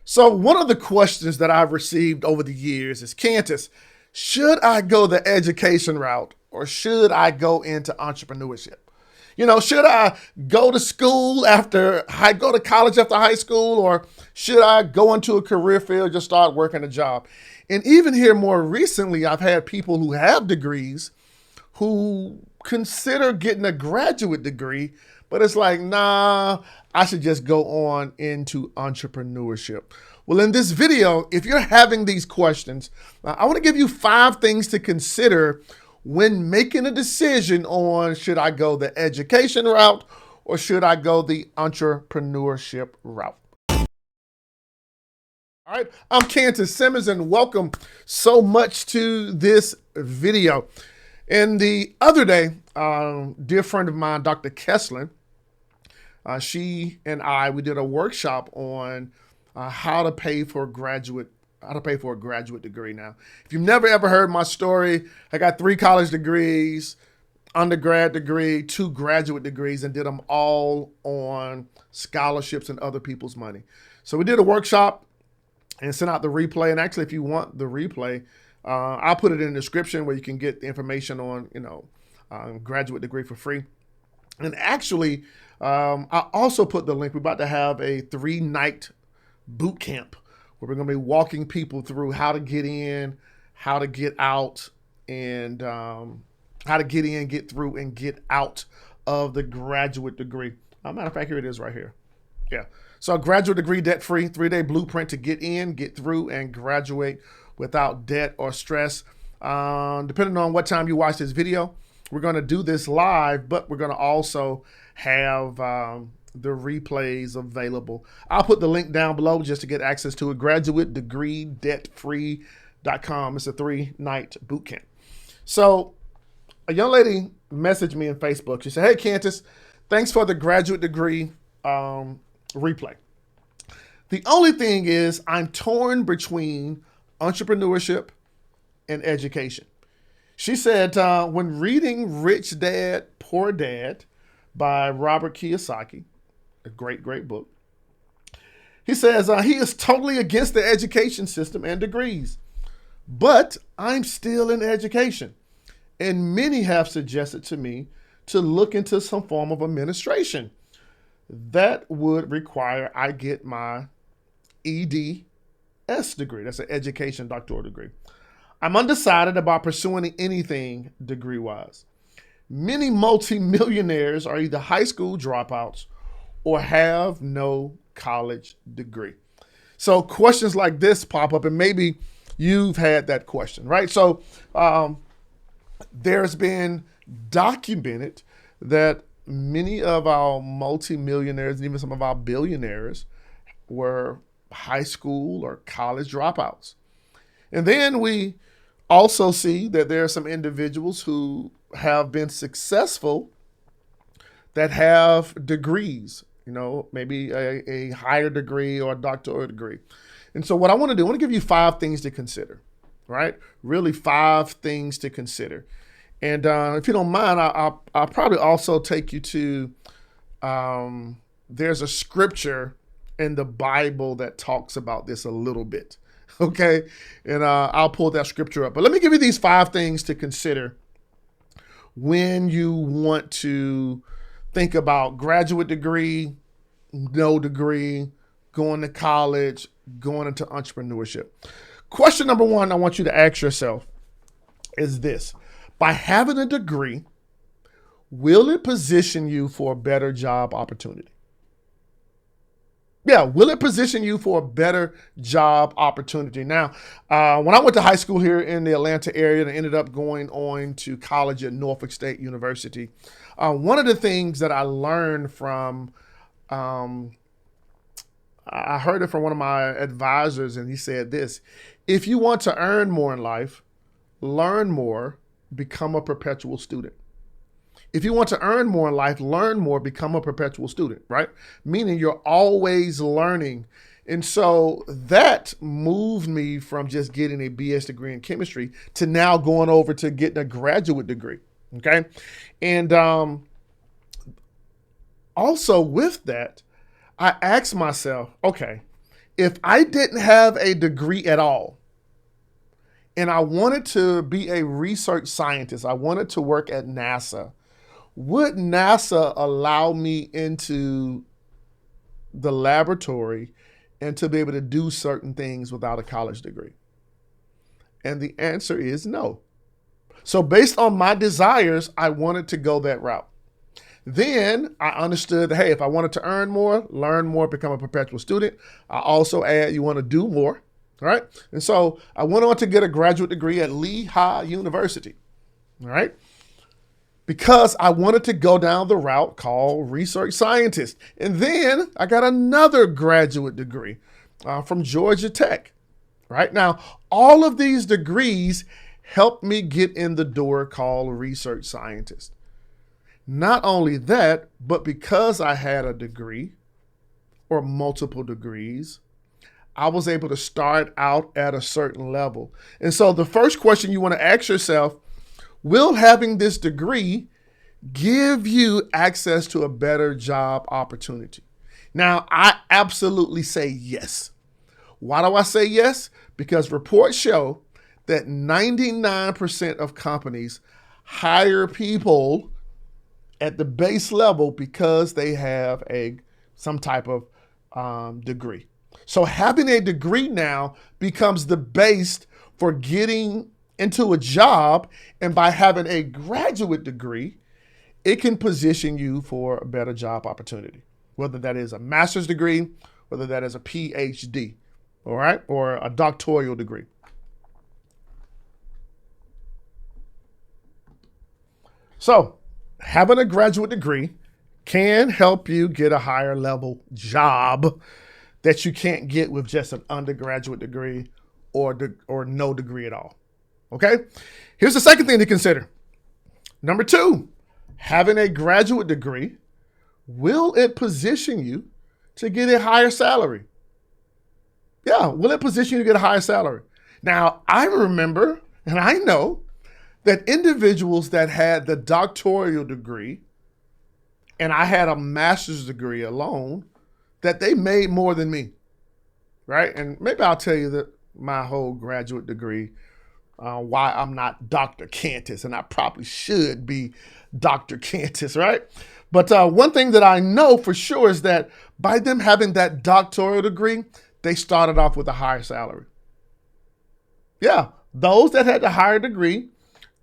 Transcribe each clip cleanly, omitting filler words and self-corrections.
So one of the questions that I've received over the years is, Kantis, should I go the education route or should I go into entrepreneurship? Should I go to school go to college after high school, or should I go into a career field, just start working a job? And even here more recently, I've had people who have degrees who consider getting a graduate degree, but it's like, nah, I should just go on into entrepreneurship. Well, in this video, if you're having these questions, I want to give you 5 things to consider when making a decision on should I go the education route or should I go the entrepreneurship route. All right, I'm Kantis Simmons and welcome so much to this video. And the other day, dear friend of mine, Dr. Kessler, she and we did a workshop on how to pay for a graduate degree. Now, if you've never ever heard my story, I got 3 college degrees, undergrad degree, 2 graduate degrees, and did them all on scholarships and other people's money. So we did a workshop and sent out the replay. And actually, if you want the replay, I'll put it in the description where you can get the information on, graduate degree for free. And actually, I also put the link. We're about to have a 3-night boot camp where we're going to be walking people through how to get in, how to get out, and how to get in, get through, and get out of the graduate degree. Matter of fact, here it is right here. Yeah. So graduate degree debt-free, 3-day blueprint to get in, get through, and graduate without debt or stress. Depending on what time you watch this video, we're going to do this live, but we're going to also have the replays available. I'll put the link down below just to get access to it. GraduateDegreeDebtFree.com. It's a 3-night boot camp. So a young lady messaged me on Facebook. She said, "Hey, Kantis, thanks for the graduate degree replay. The only thing is I'm torn between entrepreneurship and education." She said, when reading Rich Dad, Poor Dad by Robert Kiyosaki, a great, great book, he says he is totally against the education system and degrees, but I'm still in education. And many have suggested to me to look into some form of administration. That would require I get my EDS degree. That's an education doctoral degree. I'm undecided about pursuing anything degree-wise. Many multimillionaires are either high school dropouts or have no college degree. So questions like this pop up, and maybe you've had that question, right? So there's been documented that many of our multimillionaires and even some of our billionaires were high school or college dropouts. And then we also see that there are some individuals who have been successful that have degrees, maybe a higher degree or a doctoral degree. And so what I want to do, I want to give you 5 things to consider, right? Really 5 things to consider. And if you don't mind, I'll probably also take you to, there's a scripture in the Bible that talks about this a little bit. Okay. And I'll pull that scripture up. But let me give you these 5 things to consider when you want to think about graduate degree, no degree, going to college, going into entrepreneurship. Question number 1 I want you to ask yourself is this: by having a degree, will it position you for a better job opportunity? Yeah, will it position you for a better job opportunity? Now, when I went to high school here in the Atlanta area and I ended up going on to college at Norfolk State University, one of the things that I learned from, I heard it from one of my advisors, and he said this: if you want to earn more in life, learn more, become a perpetual student. If you want to earn more in life, learn more, become a perpetual student, right? Meaning you're always learning. And so that moved me from just getting a BS degree in chemistry to now going over to getting a graduate degree, okay? And also with that, I asked myself, okay, If I didn't have a degree at all and I wanted to be a research scientist, I wanted to work at NASA, would NASA allow me into the laboratory and to be able to do certain things without a college degree? And the answer is no. So based on my desires, I wanted to go that route. Then I understood that, hey, if I wanted to earn more, learn more, become a perpetual student, I also add you want to do more, right? And so I went on to get a graduate degree at Lehigh University, all right? Because I wanted to go down the route called research scientist. And then I got another graduate degree from Georgia Tech, right? Now, all of these degrees helped me get in the door called research scientist. Not only that, but because I had a degree or multiple degrees, I was able to start out at a certain level. And so the first question you want to ask yourself, will having this degree give you access to a better job opportunity? Now, I absolutely say yes. Why do I say yes? Because reports show that 99% of companies hire people at the base level because they have some type of degree. So having a degree now becomes the base for getting into a job. And by having a graduate degree, it can position you for a better job opportunity, whether that is a master's degree, whether that is a PhD, all right, or a doctoral degree. So having a graduate degree can help you get a higher level job that you can't get with just an undergraduate degree or no degree at all. Okay? Here's the second thing to consider. Number 2, having a graduate degree, will it position you to get a higher salary? Yeah, will it position you to get a higher salary? Now, I remember and I know that individuals that had the doctoral degree and I had a master's degree alone, that they made more than me, right? And maybe I'll tell you that my whole graduate degree, why I'm not Dr. Kantis, and I probably should be Dr. Kantis, right? But one thing that I know for sure is that by them having that doctoral degree, they started off with a higher salary. Yeah, those that had the higher degree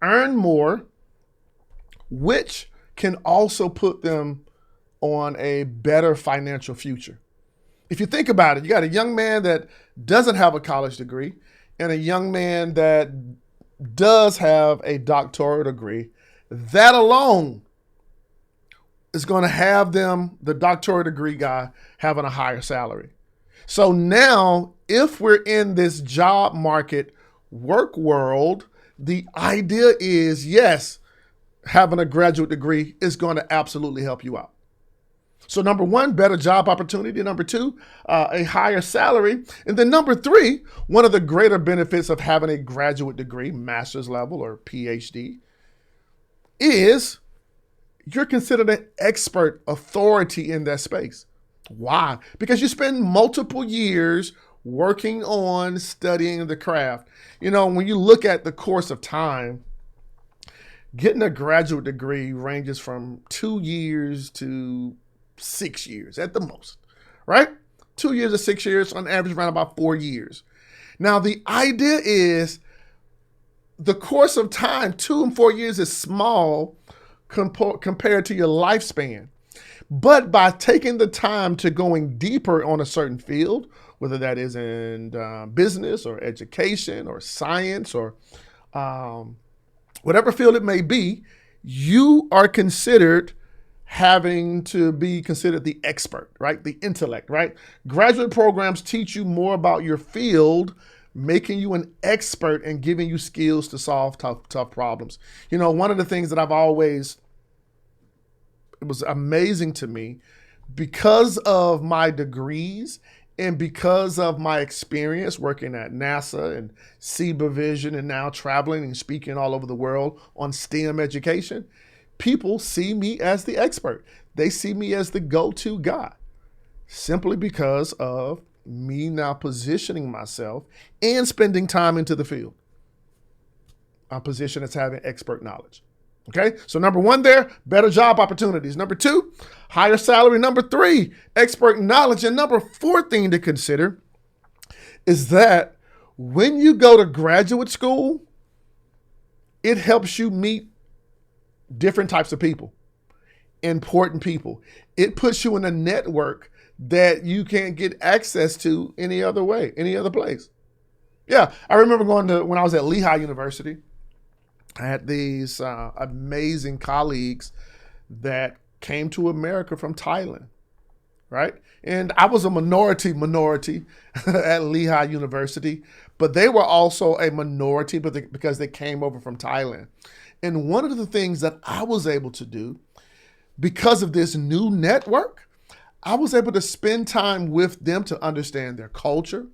earn more, which can also put them on a better financial future. If you think about it, you got a young man that doesn't have a college degree and a young man that does have a doctoral degree. That alone is going to have them, the doctoral degree guy, having a higher salary. So now, if we're in this job market work world, the idea is, yes, having a graduate degree is going to absolutely help you out. So number 1, better job opportunity. Number 2, a higher salary. And then number 3, one of the greater benefits of having a graduate degree, master's level or PhD, is you're considered an expert authority in that space. Why? Because you spend multiple years working on studying the craft. You know, when you look at the course of time, getting a graduate degree ranges from 2 years to 6 years at the most, right? 2 years to 6 years, on average around about 4 years. Now, the idea is the course of time, 2 and 4 years is small compared to your lifespan. But by taking the time to going deeper on a certain field, whether that is in business or education or science or whatever field it may be, you are considered having to be considered the expert, right? The intellect, right? Graduate programs teach you more about your field, making you an expert and giving you skills to solve tough problems. You know, one of the things that it was amazing to me, because of my degrees and because of my experience working at NASA and SEBA Vision and now traveling and speaking all over the world on STEM education, people see me as the expert. They see me as the go-to guy simply because of me now positioning myself and spending time into the field. I'm positioned as having expert knowledge. Okay, so number one there, better job opportunities. Number two, higher salary. Number three, expert knowledge. And number four thing to consider is that when you go to graduate school, it helps you meet different types of people, important people. It puts you in a network that you can't get access to any other way, any other place. Yeah, I remember when I was at Lehigh University, I had these amazing colleagues that came to America from Thailand, right? And I was a minority at Lehigh University, but they were also a minority because they came over from Thailand. And one of the things that I was able to do because of this new network, I was able to spend time with them to understand their culture,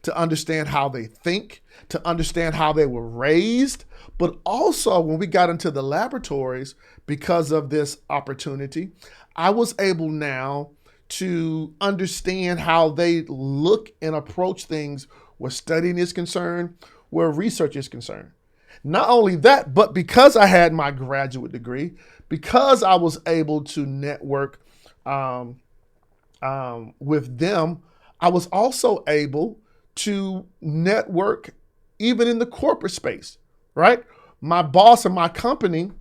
to understand how they think, to understand how they were raised. But also when we got into the laboratories, because of this opportunity, I was able now to understand how they look and approach things where studying is concerned, where research is concerned. Not only that, but because I had my graduate degree, because I was able to network with them, I was also able to network even in the corporate space, right? My boss and my company,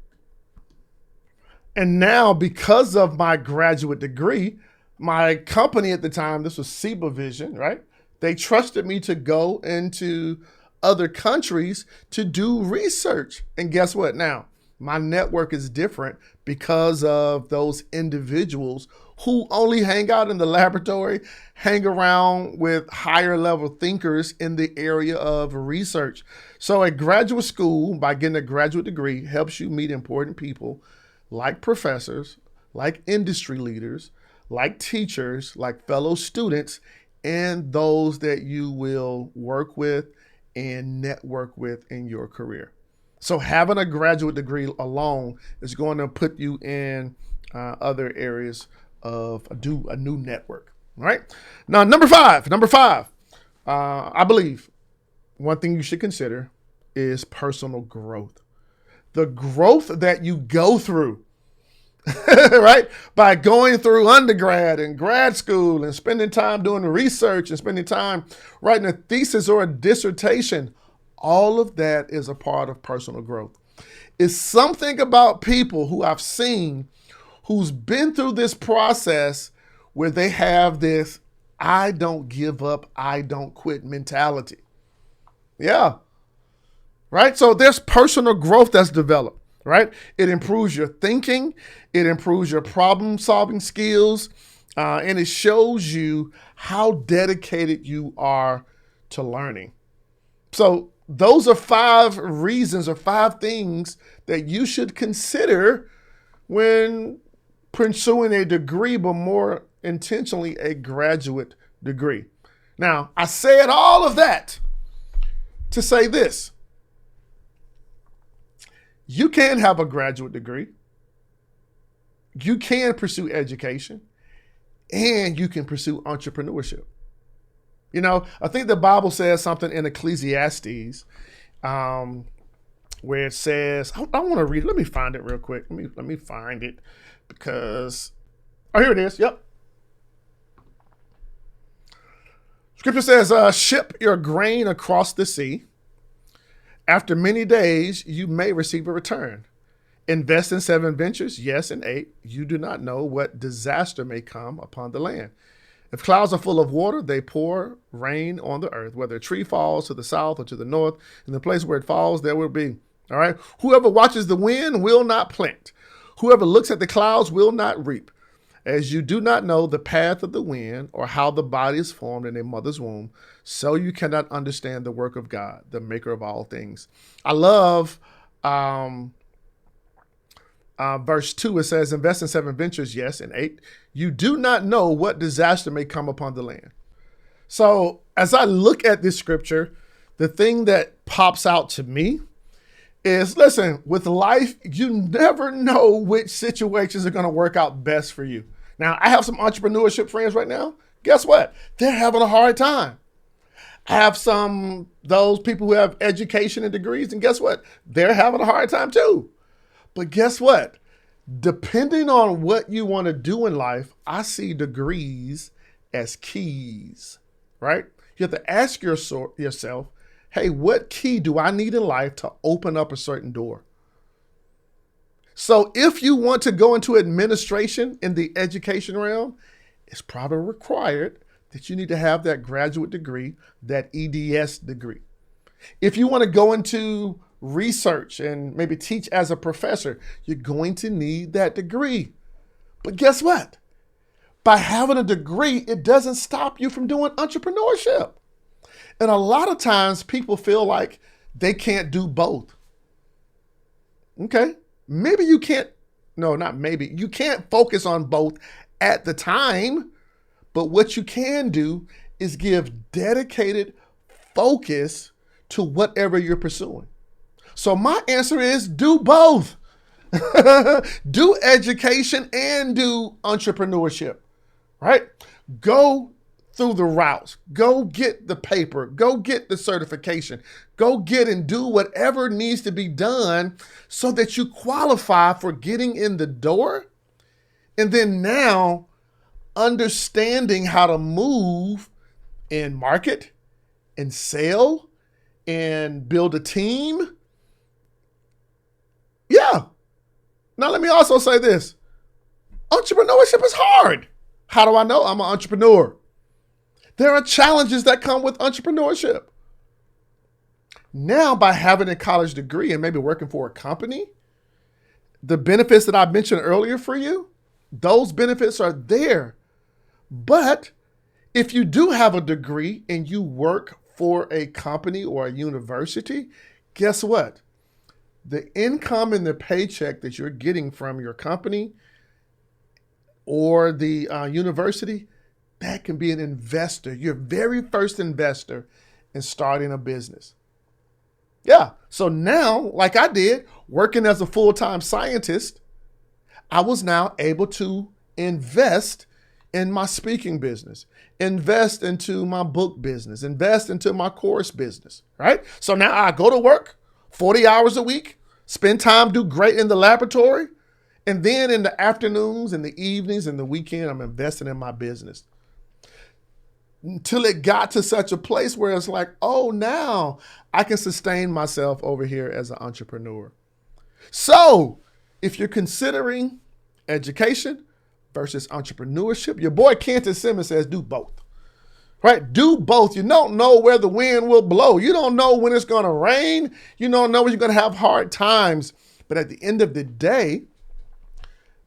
and now because of my graduate degree, my company at the time, this was SIBA Vision, right? They trusted me to go into other countries to do research. And guess what now? My network is different because of those individuals who only hang out in the laboratory, hang around with higher level thinkers in the area of research. So a graduate school, by getting a graduate degree, helps you meet important people like professors, like industry leaders, like teachers, like fellow students, and those that you will work with and network with in your career. So having a graduate degree alone is going to put you in other areas of a new network. All right. Now, number five, I believe one thing you should consider is personal growth. The growth that you go through, right? By going through undergrad and grad school and spending time doing research and spending time writing a thesis or a dissertation, all of that is a part of personal growth. It's something about people who I've seen who's been through this process where they have this I don't give up, I don't quit mentality. Yeah. Right? So there's personal growth that's developed, right? It improves your thinking, it improves your problem solving skills, and it shows you how dedicated you are to learning. So those are 5 reasons or 5 things that you should consider when pursuing a degree, but more intentionally a graduate degree. Now, I said all of that to say this. You can have a graduate degree. You can pursue education, and you can pursue entrepreneurship. You know, I think the Bible says something in Ecclesiastes where it says, I want to read it. Let me find it real quick. Let me find it because, here it is. Yep. Scripture says, ship your grain across the sea. After many days, you may receive a return. Invest in 7 ventures, yes, and 8. You do not know what disaster may come upon the land. If clouds are full of water, they pour rain on the earth. Whether a tree falls to the south or to the north, in the place where it falls, there will be. All right. Whoever watches the wind will not plant. Whoever looks at the clouds will not reap. As you do not know the path of the wind or how the body is formed in a mother's womb, so you cannot understand the work of God, the maker of all things. I love verse 2. It says, invest in 7 ventures, yes, and 8. You do not know what disaster may come upon the land. So as I look at this scripture, the thing that pops out to me is, listen, with life, you never know which situations are going to work out best for you. Now, I have some entrepreneurship friends right now. Guess what? They're having a hard time. I have those people who have education and degrees, and guess what? They're having a hard time too. But guess what? Depending on what you want to do in life, I see degrees as keys, right? You have to ask yourself, hey, what key do I need in life to open up a certain door? So if you want to go into administration in the education realm, it's probably required that you need to have that graduate degree, that EDS degree. If you want to go into research and maybe teach as a professor, you're going to need that degree. But guess what? By having a degree, it doesn't stop you from doing entrepreneurship. And a lot of times people feel like they can't do both. Okay, maybe you can't, no, not maybe, you can't focus on both at the time, but what you can do is give dedicated focus to whatever you're pursuing. So my answer is do both. Do education and do entrepreneurship, right? Go through the routes, go get the paper, go get the certification, go get and do whatever needs to be done so that you qualify for getting in the door. And then now understanding how to move and market and sell and build a team. Yeah. Now let me also say this. Entrepreneurship is hard. How do I know? I'm an entrepreneur. There are challenges that come with entrepreneurship. Now, by having a college degree and maybe working for a company, the benefits that I mentioned earlier for you, those benefits are there. But if you do have a degree and you work for a company or a university, guess what? The income and the paycheck that you're getting from your company or the university, that can be an investor, your very first investor in starting a business. Yeah, so now, like I did, working as a full-time scientist, I was now able to invest in my speaking business, invest into my book business, invest into my course business, right? So now I go to work 40 hours a week, spend time, do great in the laboratory, and then in the afternoons and the evenings and the weekend, I'm investing in my business. Until it got to such a place where it's like, oh, now I can sustain myself over here as an entrepreneur. So if you're considering education versus entrepreneurship, your boy Kantis Simmons says do both, right? Do both. You don't know where the wind will blow. You don't know when it's going to rain. You don't know when you're going to have hard times. But at the end of the day,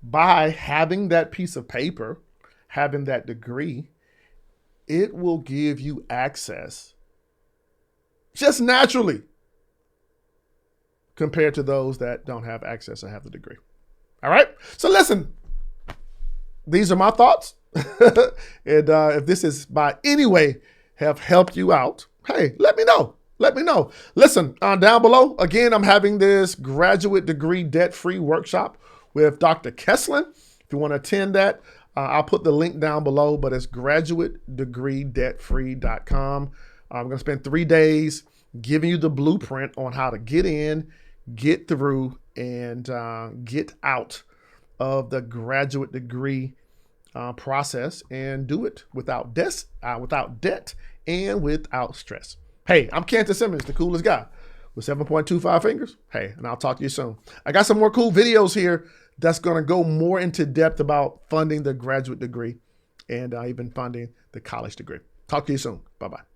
by having that piece of paper, having that degree, it will give you access just naturally compared to those that don't have access or have the degree. All right. So listen, these are my thoughts. And if this is by any way have helped you out, hey, let me know. Let me know. Listen, down below, again, I'm having this graduate degree debt-free workshop with Dr. Kesslin. If you want to attend that, I'll put the link down below, but it's graduatedegreedebtfree.com. I'm going to spend 3 days giving you the blueprint on how to get in, get through, and get out of the graduate degree process and do it without debt and without stress. Hey, I'm Kantis Simmons, the coolest guy with 7.25 fingers. Hey, and I'll talk to you soon. I got some more cool videos here that's going to go more into depth about funding the graduate degree and even funding the college degree. Talk to you soon. Bye-bye.